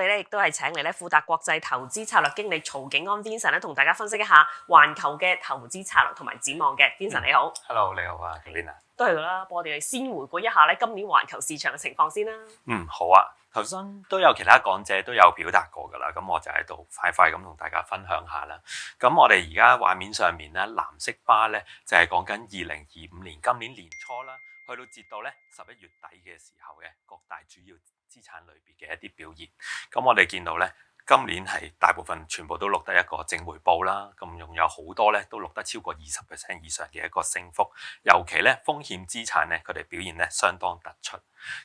我哋咧亦都係請嚟咧富達國際投資策略經理曹景安 Vincent 咧，同大家分析一下環球嘅投資策略同埋展望嘅。Vincent 你好 ，Hello 你好啊 Karina。都係啦，我哋先回顧一下咧今年環球市場嘅情況先啦。好啊，頭先都有其他講者都有表達過噶啦，咁我就喺度快快咁同大家分享下啦。咁我哋而家畫面上面咧藍色巴咧就係講緊2025年今年年初啦，去到截到咧11月底嘅時候嘅各大主要資產類別嘅一啲表現。咁我哋見到咧，今年係大部分全部都錄得一個正回報啦，咁仲有好多咧都錄得超過20% 以上嘅一個升幅，尤其咧風險資產咧佢哋表現咧相當突出。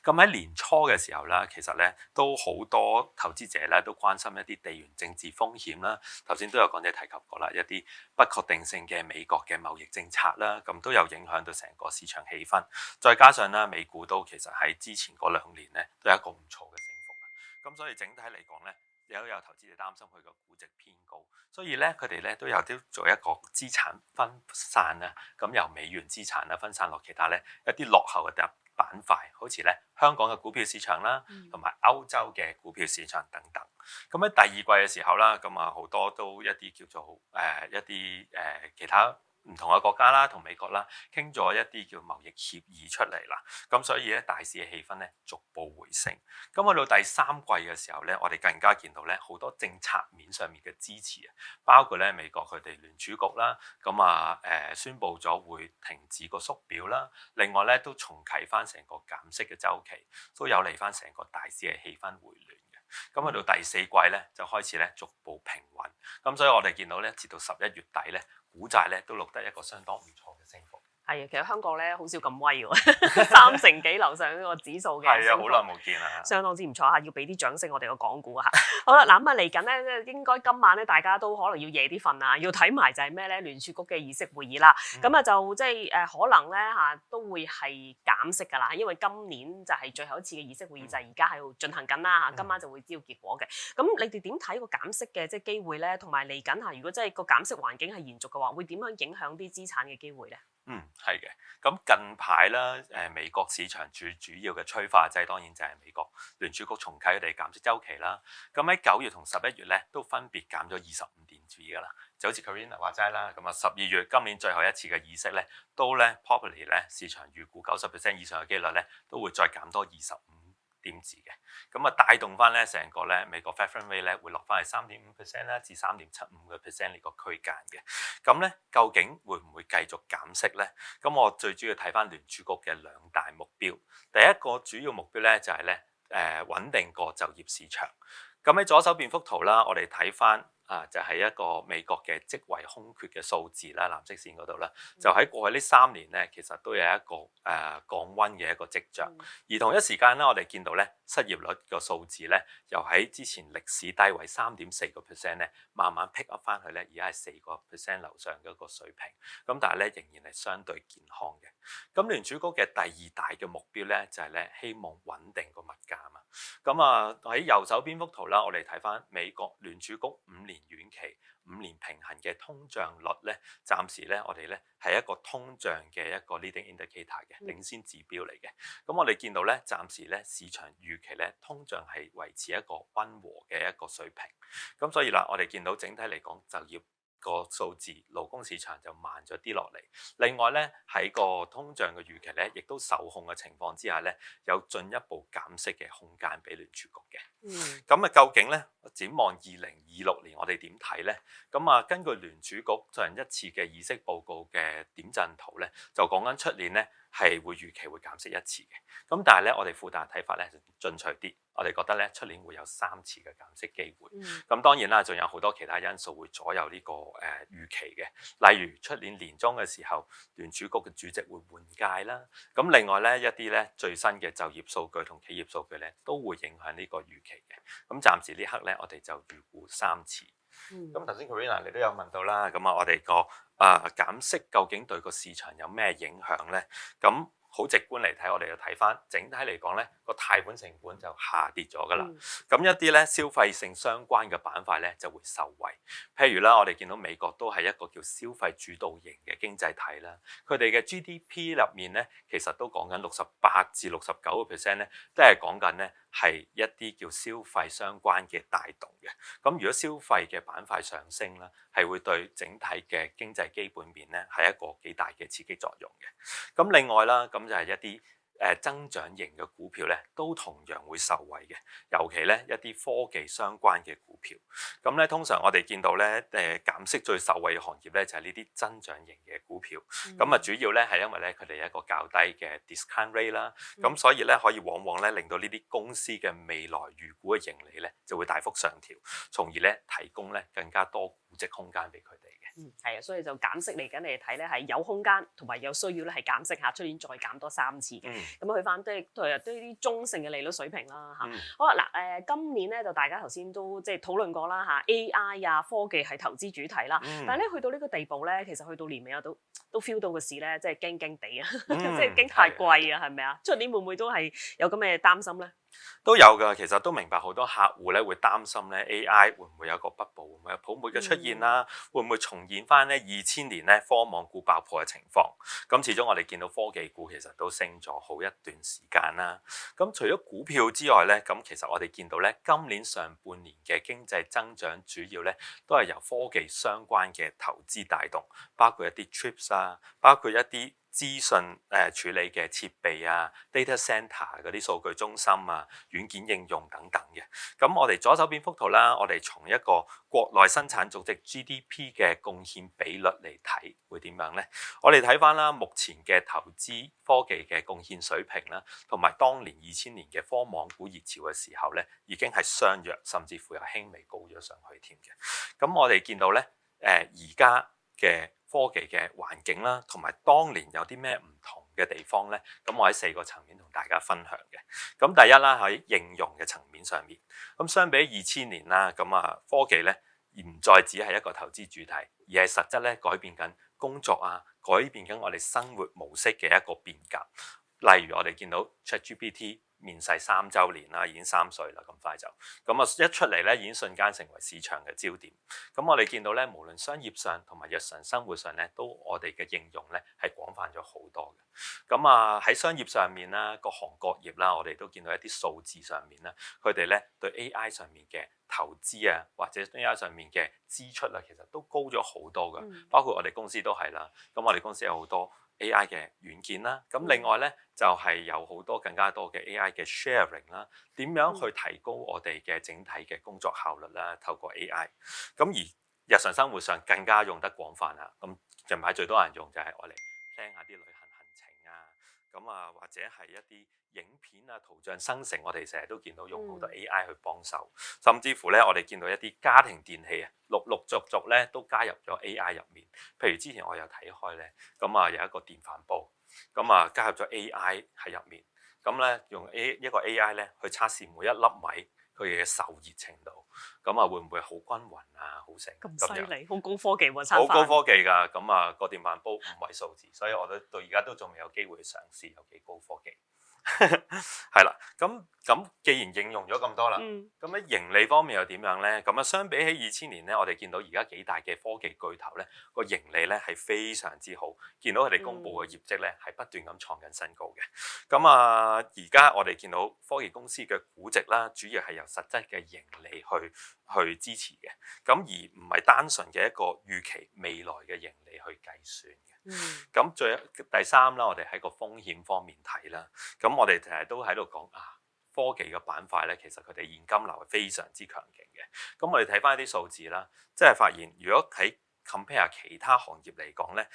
咁喺年初嘅時候啦，其實咧都好多投資者咧都關心一啲地緣政治風險啦。頭先都有講者提及過啦，一啲不確定性嘅美國嘅貿易政策啦，咁都有影響到成個市場氣氛。再加上咧美股都其實喺之前嗰2年咧都有一個唔錯嘅升幅啦。咁所以整體嚟講咧，有投資者擔心佢個估值偏高，所以咧佢哋咧都有啲做一個資產分散啦，咁由美元資產啦分散落其他咧一啲落後嘅板塊，好似咧香港嘅股票市場啦，同埋歐洲嘅股票市場等等。咁喺第二季嘅時候啦，咁啊好多都一啲叫做一啲其他唔同嘅國家啦，同美國啦傾咗一啲叫貿易協議出嚟啦，咁所以咧大市嘅氣氛咧逐步回升。咁去到第三季嘅時候咧，我哋更加見到咧好多政策面上面嘅支持啊，包括咧美國佢哋聯儲局啦，咁宣布咗會停止個縮表啦，另外咧都重啟翻成個減息嘅週期，都有利翻成個大市嘅氣氛回暖。咁去到第4季咧，就開始咧逐步平穩。咁所以我哋見到咧，至到11月底咧，股債咧都錄得一個相當唔錯嘅升幅。係啊，其實香港咧好少咁威喎，3成幾樓上呢個指數嘅。係啊，好耐冇見啦，相當之唔錯嚇，要俾啲掌聲我哋個港股嚇。好啦，嗱咁啊嚟緊咧，應該今晚咧大家都可能要夜啲瞓啊，要睇埋就係咩咧？聯儲局嘅議息會議啦。咁就即係可能咧都會係減息㗎啦，因為今年就係最後一次嘅議息會議就係而家喺度進行緊啦嚇，今晚就會知道結果嘅。咁你哋點睇個減息嘅即係機會咧？同埋嚟緊如果真係個減息環境係延續嘅話，會點樣影響啲資產嘅機會咧？係嘅。咁近排啦，美國市場主要嘅催化劑當然就係美國聯儲局重啟佢哋減息週期啦。咁喺9月同11月咧，都分別減咗25點子㗎啦。就好似 Karina 話齋啦，咁啊12月今年最後一次嘅議息咧，都咧 probably 咧市場預估90% 以上嘅機率咧，都會再減多25點子嘅，咁啊帶動翻咧成個咧美國 Fed Funds Rate 咧會落翻去3.5% 啦至3.75% 呢個區間嘅。咁咧究竟會唔會繼續減息咧？咁我最主要睇翻聯儲局嘅2大目標。第一個主要目標咧就係咧穩定個就業市場。咁喺左手邊幅圖啦，我哋睇翻就係一個美國嘅職位空缺嘅數字啦，藍色線嗰度啦，就喺過去呢3年咧，其實都有一個降溫嘅一個跡象。而同一時間咧，我哋見到咧失業率個數字咧，又喺之前歷史低位3.4% 咧，慢慢 pick up 翻去咧，而家係4% 樓上嘅一個水平。咁但係咧仍然係相對健康嘅。咁聯儲局嘅第2大嘅目標咧，就係咧希望穩定個物價嘛。咁喺右手邊幅圖啦，我哋睇翻美國聯儲局5年遠期、5年平衡嘅通脹率咧，暫時咧我哋咧係一個通脹嘅一個 leading indicator 嘅領先指標嚟嘅。咁我哋見到咧，暫時咧市場預期咧通脹係維持一個溫和嘅一個水平。咁所以啦，我哋見到整體嚟講就業個數字，勞工市場就慢咗啲落嚟。另外咧喺個通脹嘅預期咧，亦都受控嘅情況之下咧，有進一步減息嘅空間俾聯儲局嘅。咁究竟咧展望2026年我哋點睇咧？咁根據聯儲局上一次嘅議息報告嘅點陣圖咧，就講緊出年咧係會預期會減息1次嘅。咁但係咧我哋富達睇法咧進取啲，我哋覺得咧出年會有3次嘅減息機會。咁當然啦，仲有好多其他因素會左右呢個預期嘅，例如出年年中嘅時候，聯儲局嘅主席會換屆啦。咁另外咧一啲咧最新嘅就業數據同企業數據咧都會影響呢個預期嘅。咁暫時呢刻咧我哋就預估3次。咁頭先 Karina 你都有問到啦，咁我哋個減息究竟對個市場有咩影響咧？咁好直觀嚟睇，我哋就睇翻整體嚟講咧，個貸款成本就下跌咗㗎啦。嗯咁一啲咧消費性相關嘅板塊咧就會受惠。譬如啦，我哋見到美國都係一個叫消費主導型嘅經濟體啦，佢哋嘅 GDP 入面咧，其實都講緊68至69%咧，都係講緊咧係一啲叫消費相關嘅帶動嘅。咁如果消費嘅板塊上升啦，係會對整體嘅經濟基本面咧係一個幾大嘅刺激作用嘅。咁另外啦，咁就係一啲增長型嘅股票咧，都同樣會受惠嘅。尤其咧一啲科技相關嘅股票，咁咧通常我哋見到咧減息最受惠嘅行業咧就係呢啲增長型嘅股票。咁主要咧係因為咧佢哋有一個較低嘅 discount rate 啦，咁所以咧可以往往咧令到呢啲公司嘅未來預估嘅盈利咧就會大幅上調，從而咧提供咧更加多估值空間俾佢哋嘅。係啊，所以就減息嚟緊嚟睇咧，係有空間同埋有需要咧，係減息下，出年再減多3次嘅。咁去翻都係啲中性嘅利率水平啦嚇。好啦嗱今年咧就大家頭先都即係討論過啦嚇，AI 啊科技係投資主題啦。但係咧去到呢個地步咧，其實去到年尾我都 feel 到個市咧，即係驚驚地啊，即係驚太貴啊，係咪啊？出年會唔會都係有咁嘅擔心咧？都有㗎，其實都明白好多客戶咧會擔心咧 AI 會唔會有個 bubble，會唔會有泡沫嘅出現啦？會唔會重現翻咧2000年咧科網股爆破嘅情況？咁始終我哋見到科技股其實都升咗好一段時間啦。咁除咗股票之外咧，咁其實我哋見到咧今年上半年嘅經濟增長主要咧都係由科技相關嘅投資帶動，包括一啲 chips 啊，包括一啲資訊處理嘅設備啊 ，data center 嗰啲數據中心啊，軟件應用等等嘅。咁我哋左手邊幅圖啦，我哋從一個國內生產總值 GDP 嘅貢獻比率嚟睇，會點樣呢？我哋睇翻啦，目前嘅投資科技嘅貢獻水平啦，同埋當年2000年嘅科網股熱潮嘅時候咧，已經係相若，甚至乎有輕微高咗上去添嘅。咁我哋見到咧，而家嘅科技嘅環境啦，同埋當年有啲咩唔同嘅地方呢？咁我喺4個層面同大家分享嘅。咁第一啦，喺應用嘅層面上面，咁相比2000年啦，咁科技呢唔再只係一個投資主題，而係實質咧改變緊工作啊，改變緊我哋生活模式嘅一個變革。例如我哋見到 ChatGPT 面世3週年啦，已經3歲啦，咁快就一出嚟咧，已經瞬間成為市場嘅焦點。咁我哋見到咧，無論商業上同埋日常生活上咧，都我哋嘅應用咧係廣泛咗好多嘅。咁喺商業上面啦，各行各業啦，我哋都見到一啲數字上面啦，佢哋咧對 AI 上面嘅投資啊，或者 AI 上面嘅支出啊，其實都高咗好多㗎。包括我哋公司都係啦。咁我哋公司有好多AI 嘅軟件啦，咁另外咧就係有好多更加多嘅 AI 嘅 sharing 啦，點樣去提高我哋嘅整體嘅工作效率啦？透過 AI，咁而日常生活上更加用得廣泛啦。咁近排最多人用就係我嚟 plan 下啲旅行行程啊，或者係一啲影片啊、圖像生成，我哋成日都見到用好多 AI 去幫手，甚至乎咧我哋見到一啲家庭電器啊，陸陸續續咧都加入咗 AI 入面。譬如之前我有睇開咧，有一個電飯煲，加入咗 AI 喺入面，咁咧用一個 AI 咧去測試每一粒米佢嘅受熱程度，會唔會好均勻啊？好成咁犀利，好高科技喎！好高科技㗎，個電飯煲5位數字，所以我都到而家都仲未有機會嘗試有幾高科技。係啦，咁既然應用咗咁多啦，咁喺盈利方面又點樣呢？相比起2000年咧，我哋見到而家幾大嘅科技巨頭咧，個盈利咧係非常之好，見到佢哋公布嘅業績咧係不斷咁創緊新高嘅。而家我哋見到科技公司嘅估值啦，主要係由實質嘅盈利去支持嘅，而唔係單純嘅一個預期未來嘅盈利去計算嘅。第三啦，我哋喺個風險方面睇啦，我哋成日都喺度講科技嘅板塊咧，其實佢哋現金流係非常之強勁嘅。我哋睇翻啲數字啦，即係發現如果喺compare 其他行業嚟講咧，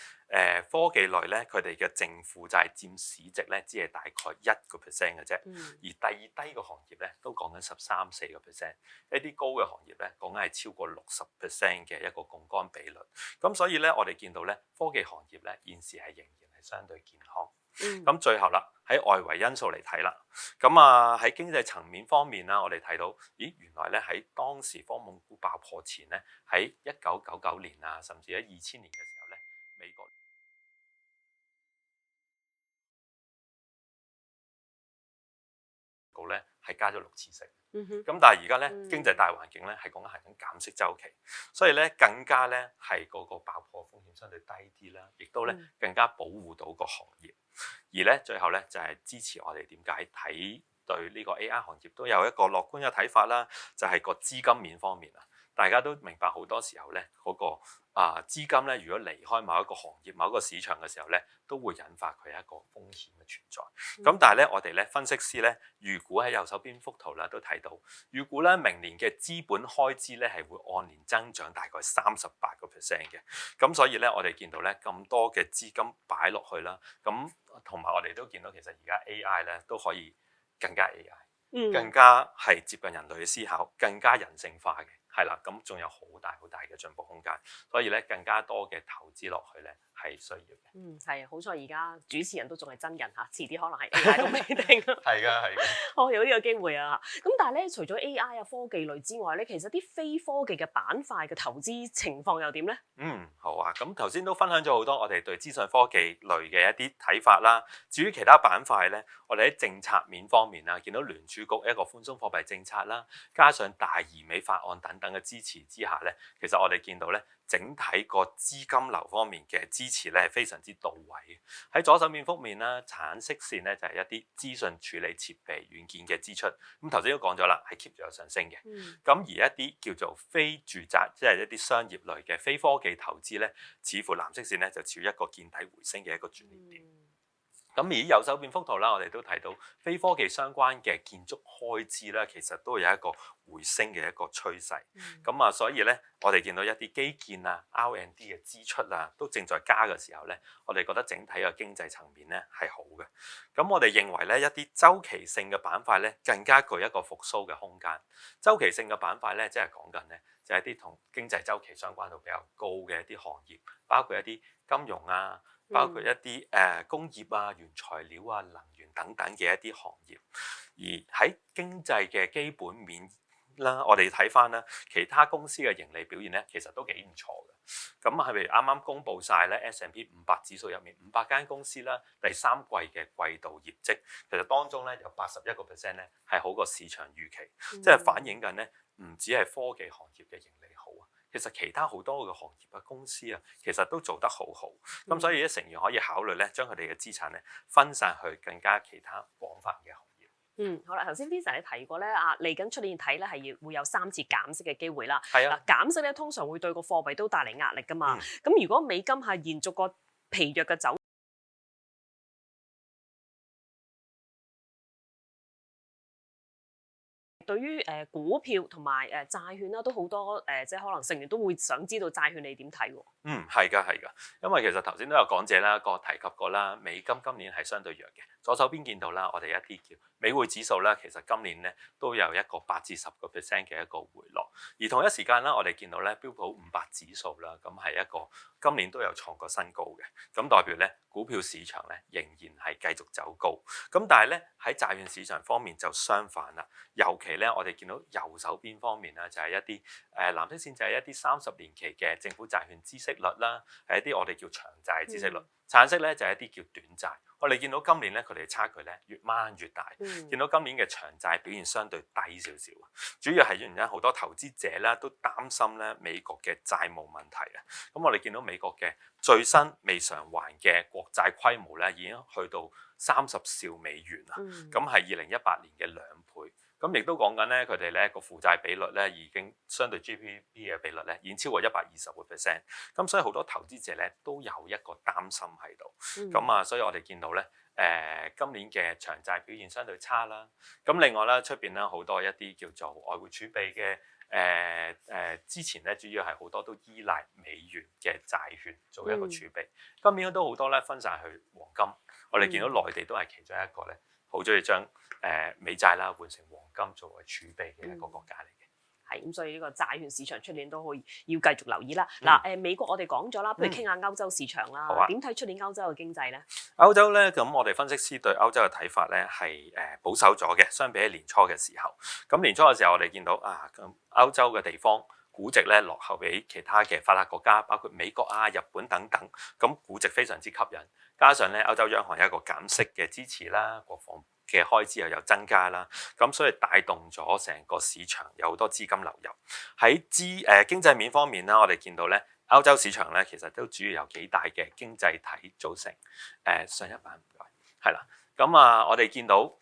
科技類咧佢哋嘅淨負債佔市值咧只係大概1% 嘅啫，而第二低嘅行業咧都講緊13-14%，一啲高嘅行業咧講緊係超過60% 嘅一個槓桿比率。所以咧我哋見到咧科技行業咧現時係仍然係相對健康。最後啦，喺外圍因素嚟睇啦，喺經濟層面方面啦，我哋睇到，原來咧喺當時科網股爆破前咧，喺1999年啊，甚至喺2000年嘅時候咧，美國部咧係加咗6次息。嗯哼，咁但係而家咧經濟大環境咧係講緊行緊減息週期，所以咧更加咧係嗰個爆破風險相對低啲啦，亦都咧更加保護到個行業。而咧最後咧就係支持我哋點解睇對呢個 AI 行業都有一個樂觀嘅睇法啦，就係個資金面方面啊。大家都明白好多時候咧嗰個資金咧，如果離開某一個行業、某一個市場嘅時候咧，都會引發佢一個風險嘅存在。咁但係咧，我哋咧分析師咧預估喺右手邊幅圖啦都睇到，預估咧明年嘅資本開支咧係會按年增長大概38%嘅。咁所以咧，我哋見到咧咁多嘅資金擺落去啦，咁同埋我哋都見到其實而家 AI 咧都可以更加 AI，更加係接近人類嘅思考，更加人性化嘅。係啦，咁仲有好大嘅進步空間，所以咧更加多嘅投資落去咧係需要嘅。係啊，好彩而家主持人都仲係真人嚇，遲啲可能係 AI 都未定。係㗎。我有呢個機會啊！咁但係咧，除咗 AI 啊科技類之外咧，其實啲非科技嘅板塊嘅投資情況又點咧？好啊。咁頭先都分享咗好多我哋對資訊科技類嘅一啲睇法啦。至於其他板塊咧，我哋喺政策面方面啊，見到聯儲局一個寬鬆貨幣政策啦，加上大而美法案等嘅支持之下咧，其實我哋見到咧整體個資金流方面嘅支持咧係非常之到位。喺左手面幅面啦，橙色線咧就係一啲資訊處理設備軟件嘅支出。咁頭先都講咗啦，係 keep 住有上升嘅。咁而一啲叫做非住宅，即係一啲商業類嘅非科技投資咧，似乎藍色線咧就似一個見底回升嘅一個轉捩點。咁而右手邊幅圖啦，我哋都睇到非科技相關嘅建築開支啦，其實都有一個回升嘅一個趨勢。咁所以咧，我哋見到一啲基建啊、R&D 嘅支出啊，都正在加嘅時候咧，我哋覺得整體嘅經濟層面咧係好嘅。咁我哋認為咧，一啲周期性嘅板塊咧，更加具一個復甦嘅空間。周期性嘅板塊咧，即係講緊咧，就係一啲同經濟周期相關度比較高嘅一啲行業，包括一啲金融啊。包括一啲工業啊、原材料啊、能源等等嘅一啲行業，而喺經濟嘅基本面啦，我哋睇翻啦，其他公司嘅盈利表現咧，其實都幾唔錯嘅。咁係咪啱啱公布晒咧 S&P 500指數入面500間公司啦，第三季嘅季度業績，其實當中咧有81%咧係好過市場預期，即係反映緊咧唔止係科技行業嘅盈利好啊。其實其他好多嘅行業啊、公司啊，其實都做得好好，咁所以咧成員可以考慮咧，將佢哋嘅資產咧分散去更加其他廣泛嘅行業。好啦，頭先 Vincent 你提過咧，嚟緊出年睇咧係會有3次減息嘅機會啦。係啊，減息咧通常會對個貨幣都帶嚟壓力噶嘛。咁如果美金係延續個疲弱嘅走，對於股票同埋債券啦，都好多即係可能成員都會想知道債券你點睇喎？係㗎，因為其實頭先都有講者啦，提及過啦，美金今年係相對弱嘅。左手邊見到啦，我哋一啲叫美匯指數啦，其實今年咧都有一個8至10% 嘅一個回落。而同一時間啦，我哋見到咧標普500指數啦，咁係一個今年都有創過新高嘅，咁代表咧股票市場咧仍然係繼續走高。咁但係咧喺債券市場方面就相反啦，尤其咧我哋見到右手邊方面啦，就係一啲藍色線就係一啲30年期嘅政府債券孳息率啦，係一啲我哋叫長債孳息率。橙色咧就係一啲叫短債。我哋見到今年咧佢哋差距咧越掹越大，見到今年嘅長債表現相對低少少，主要係原因好多投資者咧都擔心咧美國嘅債務問題啊。咁我哋見到美國嘅最新未償還嘅國債規模咧已經去到30兆美元啦，咁係2018年嘅2倍。咁亦都講緊咧，佢哋咧個負債比率咧已經相對 GDP 嘅比率咧已經超過120%。咁所以好多投資者咧都有一個擔心喺度。咁所以我哋見到咧今年嘅長債表現相對差啦。咁另外咧出邊咧好多一啲叫做外匯儲備嘅之前咧主要係好多都依賴美元嘅債券做一個儲備。今年都好多咧分散去黃金。我哋見到內地都係其中一個咧好中意將美債啦換成黃金作為儲備嘅一個國家嚟嘅。係咁，所以呢個債券市場出年都可以要繼續留意啦。美國我哋講咗啦，不如傾下歐洲市場啦。點睇出年歐洲嘅經濟咧？歐洲咧，咁我哋分析師對歐洲嘅睇法咧係保守咗嘅，相比起年初嘅時候。咁年初嘅時候，我哋見到咁歐洲嘅地方估值咧落後比其他嘅發達國家，包括美國啊、日本等等，咁估值非常之吸引。加上咧歐洲央行有一個減息嘅支持啦，國防嘅開支又有增加啦，咁所以帶動咗成個市場有好多資金流入。喺經濟面方面啦，我哋見到咧歐洲市場咧其實都主要有幾大嘅經濟體組成。上一版唔該，係啦。咁我哋見到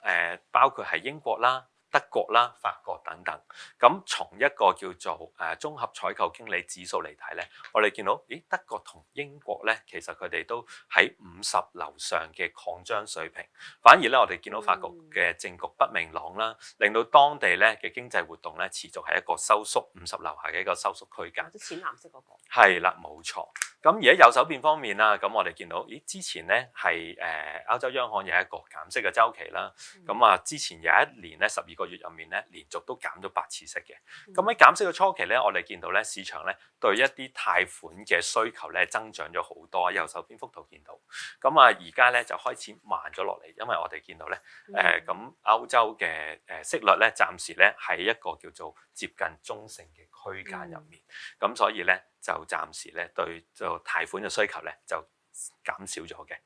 包括係英國啦、德國啦、法國等等。咁從一個叫做綜合採購經理指數嚟睇咧，我哋見到德國同英國咧，其實佢哋都喺50樓上嘅擴張水平。反而咧，我哋見到法國嘅政局不明朗啦，令到當地咧嘅經濟活動咧持續係一個收縮50樓下嘅一個收縮區間。即淺藍色嗰個。係啦，冇錯。咁而喺右手邊方面啦，咁我哋見到，之前咧係歐洲央行有一個減息嘅週期啦。咁之前有一年咧12個月入面咧，連續都減咗8次息嘅。咁喺減息嘅初期咧，我哋見到咧市場咧對一啲貸款嘅需求咧增長咗好多。右手邊幅圖見到，咁而家咧就開始慢咗落嚟，因為我哋見到咧咁歐洲嘅息率咧暫時咧喺一個叫做接近中性嘅區間入面。咁所以咧就暫時咧對就貸款嘅需求咧就減少咗嘅。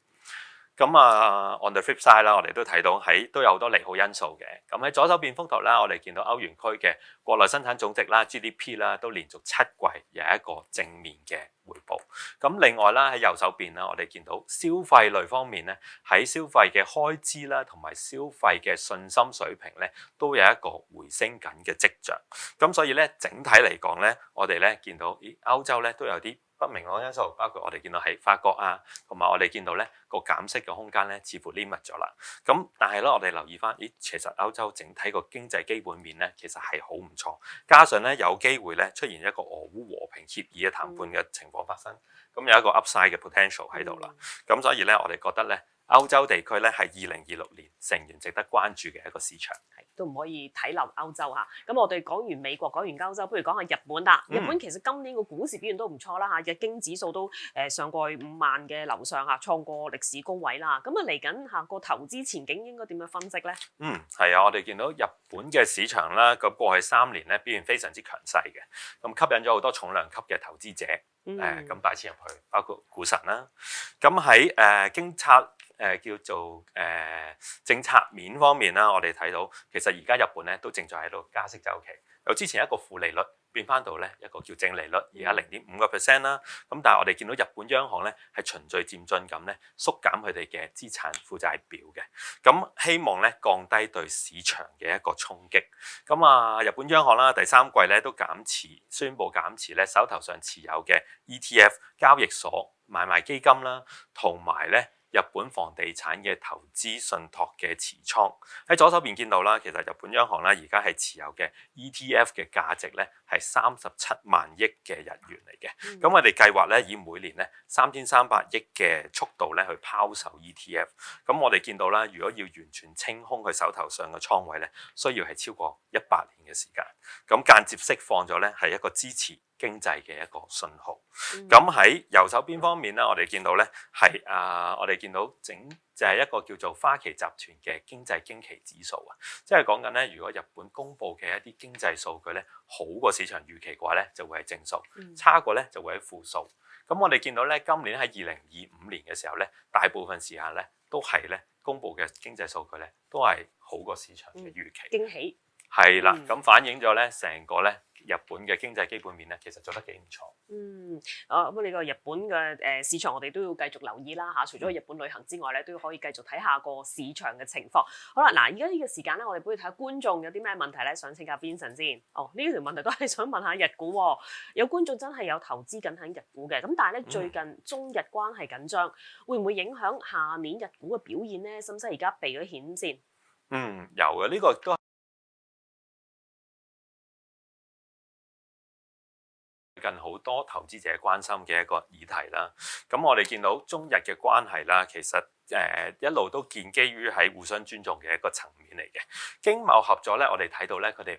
咁on the flip side 啦，我哋都睇到都有好多利好因素嘅。咁喺左手邊幅圖啦，我哋見到歐元區嘅國內生產總值啦 GDP 啦，都連續7季有一個正面嘅回報。咁另外啦喺右手邊啦，我哋見到消費類方面咧，喺消費嘅開支啦同埋消費嘅信心水平咧，都有一個回升緊嘅跡象。咁所以咧整體嚟講咧，我哋咧見到歐洲咧都有啲不明朗因素，包括我哋見到喺法國啊，同埋我哋見到咧個減息嘅空間咧似乎 limit 咗啦。咁但係咧我哋留意翻，其實歐洲整體個經濟基本面咧其實係好唔錯，加上咧有機會咧出現一個俄烏和平協議嘅談判嘅情況發生，咁有一個 upside 嘅 potential 喺度啦。咁所以咧我哋覺得咧歐洲地區咧係2026年成員值得關注嘅一個市場。都唔可以睇漏歐洲嚇。咁我哋講完美國，講完歐洲，不如講下日本啦。日本其實今年個股市表現都唔錯啦嚇，日經指數都上過去5萬嘅樓上嚇，創過歷史高位啦。咁嚟緊下個投資前景應該點樣分析咧？係啊，我哋見到日本嘅市場啦，咁過去3年咧表現非常之強勢嘅，咁吸引咗好多重量級嘅投資者咁擺錢入去，包括股神啦。咁喺經策叫做政策面方面啦，我哋睇到其實而家日本咧都正在喺度加息週期，由之前一個負利率變翻到咧一個叫正利率，而家0.5% 啦。咁但係我哋見到日本央行咧係循序漸進咁咧縮減佢哋嘅資產負債表嘅，咁希望咧降低對市場嘅一個衝擊。咁日本央行啦第3季咧都宣布減持咧手頭上持有嘅 ETF 交易所買賣基金啦，同埋咧日本房地產嘅投資信託嘅持倉。喺左手邊見到啦，其實日本央行咧而家係持有嘅 ETF 嘅價值咧係37萬億嘅日元嚟嘅。咁我哋計劃咧以每年咧3300億嘅速度咧去拋售 ETF。咁我哋見到啦，如果要完全清空佢手頭上嘅倉位咧，需要係超過100年嘅時間。咁間接釋放咗咧係一個支持經濟嘅一個信號。咁喺右手邊方面咧，我哋見到咧係我哋見到就係一個叫做花旗集團嘅經濟驚奇指數啊，即係講緊咧，如果日本公布嘅一啲經濟數據咧好過市場預期嘅話咧，就會係正數；差過咧就會係負數。咁我哋見到咧，今年喺2025年嘅時候咧，大部分時間咧都係咧公布嘅經濟數據咧都係好過市場嘅預期。驚喜係啦，咁反映咗咧成個咧日本嘅經濟基本面咧，其實做得幾唔錯。咁呢個日本嘅市場，我哋都要繼續留意啦嚇。除咗去日本旅行之外咧，都可以繼續睇下個市場嘅情況。好啦，嗱，而家呢個時間咧，我哋不如睇下觀眾有啲咩問題咧，想請教 Vincent 先。呢條問題都係想問下日股喎。有觀眾真係有投資緊喺日股嘅，咁但係咧最近中日關係緊張，會唔會影響下年日股嘅表現咧？使唔使而家避咗險先？有嘅，呢個都近好多投資者關心嘅一個議題啦。咁我哋見到中日嘅關係啦，其實一路都建基於喺互相尊重嘅一個層面嚟嘅。經貿合作咧，我哋睇到咧佢哋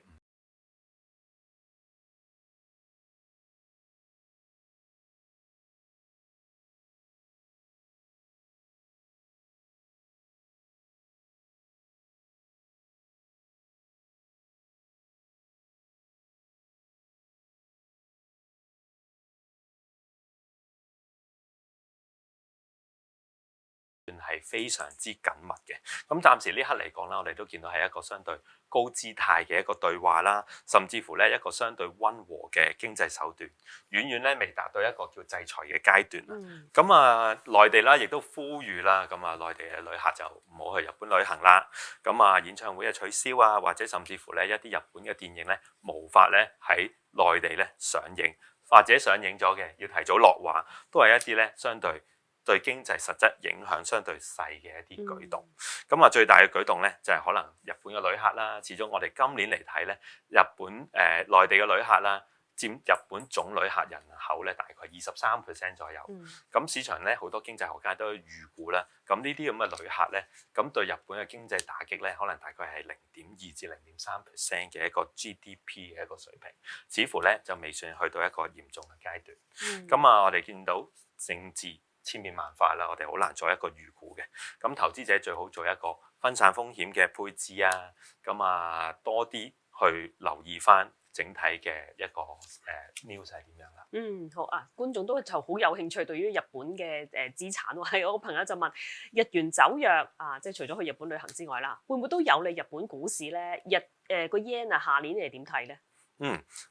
係非常之緊密嘅。咁暫時呢刻嚟講啦，我哋都見到係一個相對高姿態嘅一個對話啦，甚至乎咧一個相對溫和嘅經濟手段，遠遠咧未達到一個叫制裁嘅階段啦。咁內地啦亦都呼籲啦，咁內地嘅旅客就唔好去日本旅行啦。咁演唱會嘅取消啊，或者甚至乎咧一啲日本嘅電影咧無法咧喺內地咧上映，或者上映咗嘅要提早落畫，都係一啲咧相對經濟實質影響相對細嘅一啲舉動。咁最大嘅舉動咧就係可能日本嘅旅客啦，始終我哋今年嚟睇咧，日本內地嘅旅客啦，佔日本總旅客人口咧大概23% 左右。咁市場咧好多經濟學家都預估啦，咁呢啲咁嘅旅客咧，咁對日本嘅經濟打擊咧，可能大概係0.2至0.3% 嘅一個 GDP 嘅一個水平，似乎咧就未算去到一個嚴重嘅階段。咁我哋見到政治千變萬化啦，我哋好難做一個預估嘅。咁投資者最好做一個分散風險嘅配置啊，多啲去留意翻整體嘅一個news 係點樣啦。好啊，觀眾都就好有興趣對於日本嘅資產喎。係我個朋友就問日元走弱啊，即係除咗去日本旅行之外啦，會唔會都有利日本股市咧？個 yen 下年你係點睇咧？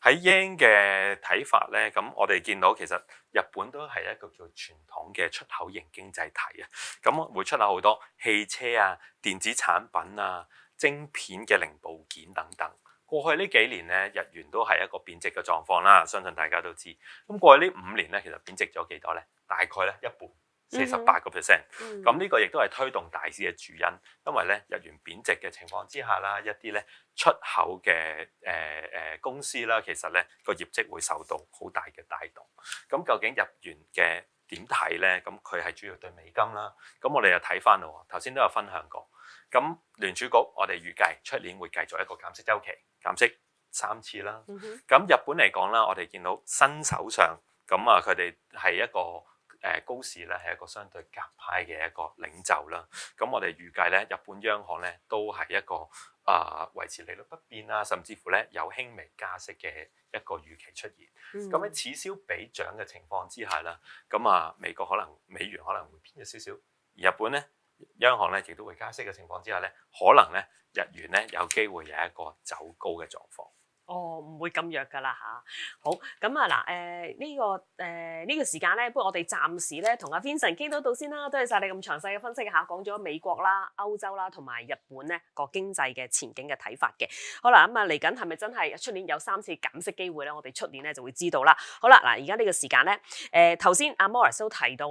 喺 yen 嘅睇法咧，咁我哋見到其實日本都係一個叫傳統嘅出口型經濟體啊，咁會出口好多汽車啊、電子產品啊、晶片嘅零部件等等。過去呢幾年咧，日元都係一個貶值嘅狀況啦，相信大家都知。咁過去呢5年咧，其實貶值咗幾多咧？大概咧一半。48%，咁呢個亦都係推動大市嘅主因，因為咧日元貶值嘅情況之下啦，一啲咧出口嘅公司啦，其實咧個業績會受到好大嘅帶動。咁究竟日元嘅點睇咧？咁佢係主要對美金啦。咁我哋又睇翻咯，頭先都有分享過。咁聯儲局我哋預計出年會繼續一個減息週期，減息3次啦。咁日本嚟講啦，我哋見到新首相，咁佢哋係一個高市咧係一個相對鴿派嘅一個領袖啦，咁我哋預計咧日本央行咧都係一個維持利率不變啊，甚至乎咧有輕微加息嘅一個預期出現。咁喺此消彼長嘅情況之下啦，咁美元可能會偏咗少少，而日本咧央行咧亦都會加息嘅情況之下咧，可能咧日元咧有機會有一個走高嘅狀況。唔會咁弱㗎啦嚇。好，咁呢個時間咧，不過我哋暫時咧同阿 Vincent 傾到度先啦。多謝晒你咁詳細嘅分析嚇，講咗美國啦、歐洲啦同埋日本咧個經濟嘅前景嘅睇法嘅。好啦，嚟緊係咪真係出年有3次減息機會咧？我哋出年咧就會知道啦。好啦，而家呢個時間咧，頭先阿 Morris 都提到。